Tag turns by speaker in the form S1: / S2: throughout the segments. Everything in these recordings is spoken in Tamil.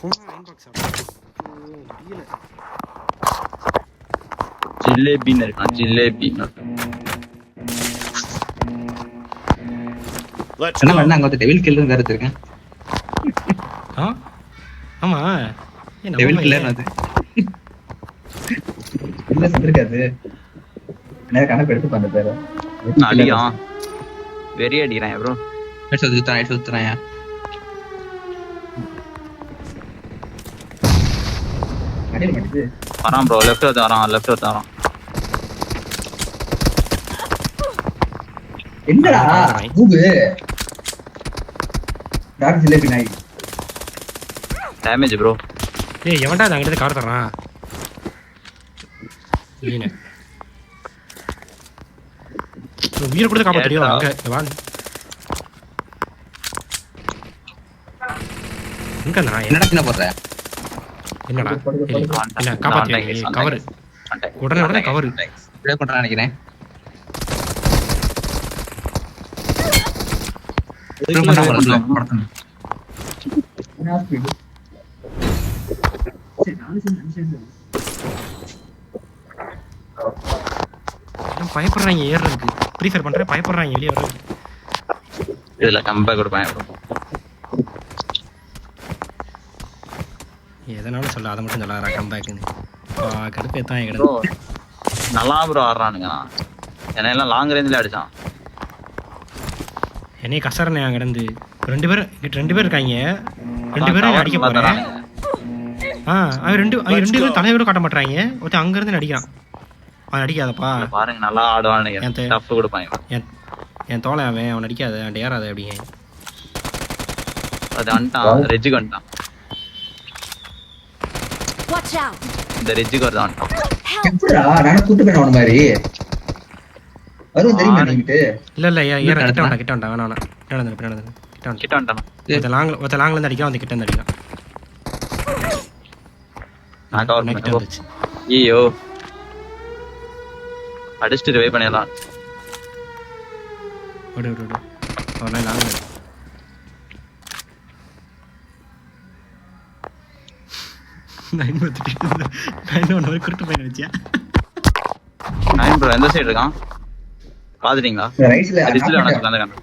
S1: சும்மா இன்பாக்ஸ் முடியல.
S2: ஜிலேபின்னு இருக்கான், ஜிலேபி.
S3: என்ன பண்ண அங்க வந்து டெவில் கில்லர் வேற இருக்கேன்.
S1: ஆமா
S3: டெவில் கில்லர் அது இல்ல சொல்லிருக்காது. நேரா கணக்கு எடுத்து பண்ண பேரு
S2: அடிக்கிறான், வெறி அடிக்கிறான் ப்ரோ.
S3: சுத்துறான்
S2: வரான் ப்ரோ, லெஃப்ட் வந்து வரான், லெஃப்ட் வந்து வரான்.
S3: என்னடா மூவு டாக் ஜிலேபி நாய்
S2: டேமேஜ் ப்ரோ.
S1: ஏய் எவன்டா அங்க இருந்து கவர் தர்றான்? நீனே உயிரை கொடுத்து காப்பாத்துறியோ? அங்க வா. எங்க நான்
S3: என்னடா சின்ன போடுற?
S1: என்னடா என்ன காப்பாத்துறியா? கவர் உடனே கவர்
S3: ப்ளே பண்றான்னு நினைக்கிறேன்.
S1: பயப்படுறாங்க ஏறதுக்கு. ப்ரீஃபர் பண்றேன், பயப்படுறாங்க வெளியே வர்றதுக்கு.
S2: இதுல கம்பேக் கொடுப்பேன்.
S1: எதனாலும் சொல்ல, அதை மட்டும் சொல்லாரா கம்பேக்குன்னு. கடுப்பு எத்தான்
S2: ப்ரோ நல்லா ப்ரோ ஆடுறானுங்க. என்ன எல்லாம் லாங் ரேஞ்சில் அடிச்சான்.
S1: என்னைய கசரனே அங்க கிடந்து ரெண்டு பேர் இருக்காங்க. ரெண்டு பேரும் அடிக்க போறேன். அவன் ரெண்டு பேரும் தலையோட காட்ட மாட்டாங்க. ஒருத்தன் அங்க இருந்து அடிக்கிறான். அவன் அடிக்காதப்பா
S2: பாருங்க, நல்லா ஆடுவானுங்க. டஃப் கொடுப்பாங்க.
S1: என் தோலை அவன் அடிக்காத, அவன் ஏறாத அப்படிங்க.
S2: அது வந்துட்டான், ரெஜ்ஜுக்கு வந்துட்டான். இந்த ரெஜ்ஜுக்கு வருது வந்துட்டான்.
S1: இல்ல ஏற கிட்ட வந்தா வேணாம். கிட்ட வந்துட்டான். ஒருத்த லாங்ல இருந்து அடிக்கிறான், வந்து கிட்ட இருந்து அடிக்கிறான்.
S2: நான் கவர் பண்ணேன். ஐயோ அடிச்சிட்டு ரிவைவ் பண்ணிடலாம்.
S1: விடு அவனே லாங்ல. குருட்டு பையன் வச்சியா?
S2: நைன் ப்ரோ எந்த சைடு இருக்கான் பாத்துட்டீங்களா?
S3: ரைட்ல
S2: ரிஜ்ல வந்து உட்கார்ந்திருக்கான்.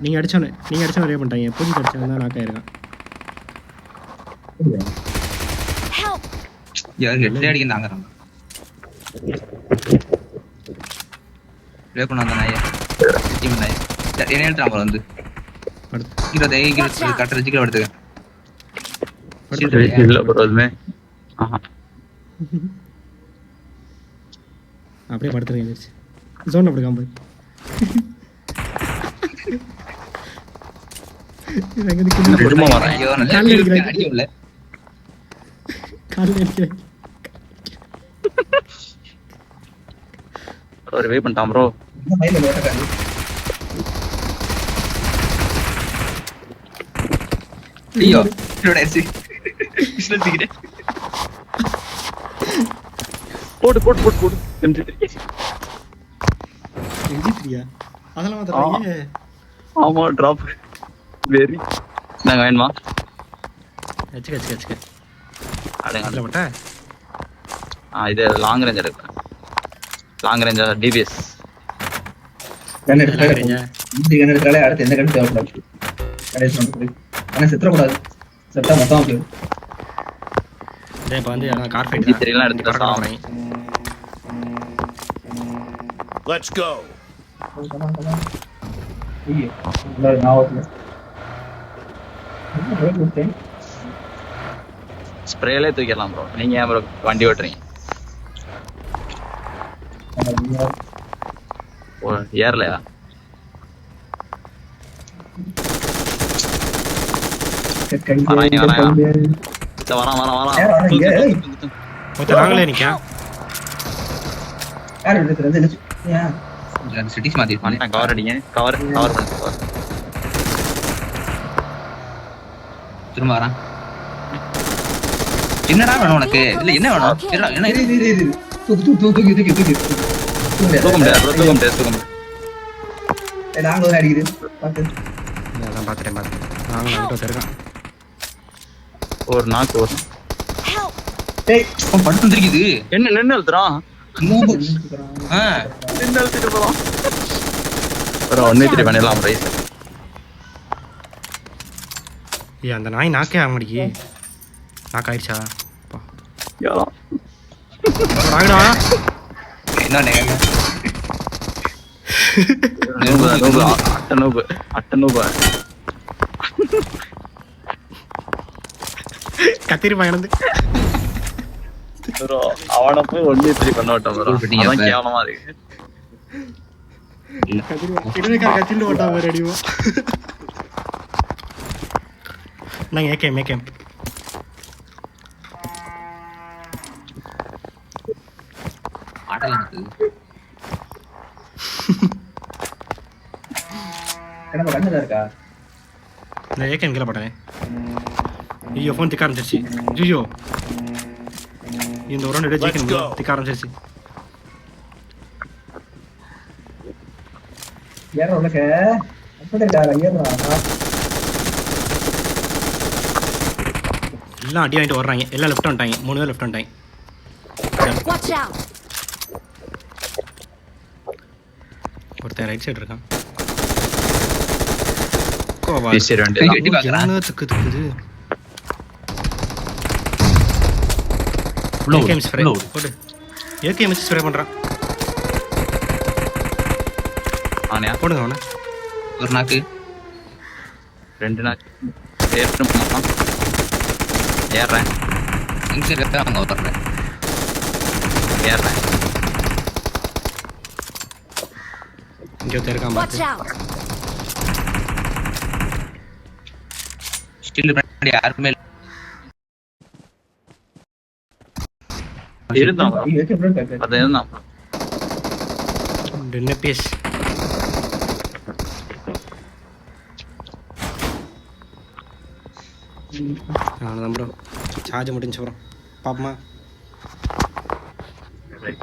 S1: நீங்க அடிச்சவனே ரே பண்ணிட்டாங்க. புடி அடிச்சவன் தான் நாக்க இருக்கான்.
S3: யார் ஹெட் அடிக்குறாங்க? ரே பண்ண அந்த நாய் டீம் நாய் என்ன எழுதுறாங்க வந்து கட்ட ரிஜிக்கல எடுத்துக்க.
S2: இல்ல ப்ரோமே
S1: அப்படியே படுத்துறீங்க. ஜோன் அப்படி காம்பு
S2: ஒரு வே பண்ணிட்டான் ப்ரோ. போடு
S1: அதெல்லாம்
S2: ஆமா டிராப் வெரி. நாங்க வேணுமா?
S1: வச்சுக்க
S2: அதுல மட்டும் இது லாங் ரேஞ்ச் எடுக்க. லாங் ரேஞ்ச் டிபிஎஸ்
S3: எடுத்தாலே அடுத்து எந்த கண்டு தேவைப்படாது. ஆனா செத்துறக்கூடாது. செத்தா மொத்தம்
S1: இப்ப வந்து கார் ஃபைட்
S2: தெரியலாம் எடுத்துட்டு
S4: லெட்ஸ் கோ.
S2: ஸ்ப்ரேலே தூக்கிடலாம் ப்ரோ. நீங்க ஏன் ப்ரோ வண்டி ஓட்டுறீங்க? ஏறலையா?
S3: சிட்டிஸ் மாத்திருப்பானே.
S2: கவர் அடிங்க. கவர் பண்ணு.
S3: திரும்ப வரான். என்னடா வேணும் உனக்கு? இல்ல என்ன வேணும்? என்ன
S2: தூக்க முடியாது.
S3: நாங்க ஒரு அடிக்குது பாத்து.
S1: அதான் பார்த்துட்டேன் நாங்களும் அங்கிட்ட இருக்கான்.
S2: ஒரு நாக்கு ஒரு
S3: டேய்
S5: அவன் படுத்து வந்துருக்குது.
S2: என்ன நின்று எழுத்துறான்
S5: நூபு. ஆ,
S2: நின்று எழுத்துட்டு போறான் ப்ரோ. 1 பண்ணிடலாம் ரைஸ்.
S1: ஏய் அந்த நாய் நாக்கே ஆக மாட்டேங்கி. நாக்காயிடுச்சா நாகடா.
S5: என்ன நேரம்?
S2: அட்டனூபு
S1: கத்திரி பயணந்து
S2: ப்ரோ. அவனை போய் 1 பண்ண விட்டான் ப்ரோ.
S5: பண்ணியா
S2: அதான்
S5: இப்ப?
S2: கேவலமா இருக்கு.
S1: கத்திரி ஓட்டா வேற அடிவா. நாங்க ஏகேம்
S5: ஆடல இருக்குது.
S3: என்னப்பா கண்ணு இருக்கா?
S1: இந்த ஏகேம் கீழே போட்டேன். ஐயோ ஃபோன் திக்க ஆரம்பிச்சிருச்சு. ஐயோ இந்த ஒரு ரவுண்ட்
S4: Let's
S1: ஜெயிக்கணும்.
S4: go.
S1: திக்க ஆரம்பிச்சிருச்சு.
S3: ஏற உனக்கு அப்படி இருக்காரா? ஏறா
S1: எல்லாம் அடி வாங்கிட்டு வர்றாங்க. எல்லாம் லெஃப்ட் வந்துட்டாங்க. 3 பேர் லெஃப்ட் வந்துட்டாங்க.
S6: Watch out!
S1: ஒருத்தன் ரைட் சைடு இருக்கான். கோவா
S2: பேசிட வேண்டியது.
S5: எட்டி பார்க்கறான்.
S1: என்ன திக்குது.
S5: Load,
S1: ஏகேம் ஸ்ப்ரே
S5: load.
S1: போடு. ஏகேம் வச்சு ஸ்ப்ரே பண்றான்.
S2: ஆனியா
S1: போடுங்க அவனை.
S5: ஒரு நாக்கு.
S2: 2 நாக்கு ஏறுறேன்.
S5: எங்க இருக்க அங்க வர்றேன்.
S2: ஏறுறேன்.
S1: இங்க ஒருத்தன் இருக்கான்
S6: Watch
S1: பாத்து.
S6: out!
S5: ஸ்டில் பின்னாடி யாருமே இல்ல.
S2: இருந்தான் bro.
S3: AK bro back.
S2: அது இருந்தான்.
S1: என்ன பேஸ். அவ்வளோதான் ப்ரோ. சார்ஜ் முடிஞ்சு ப்ரோ. பாப்போமா?
S2: Right.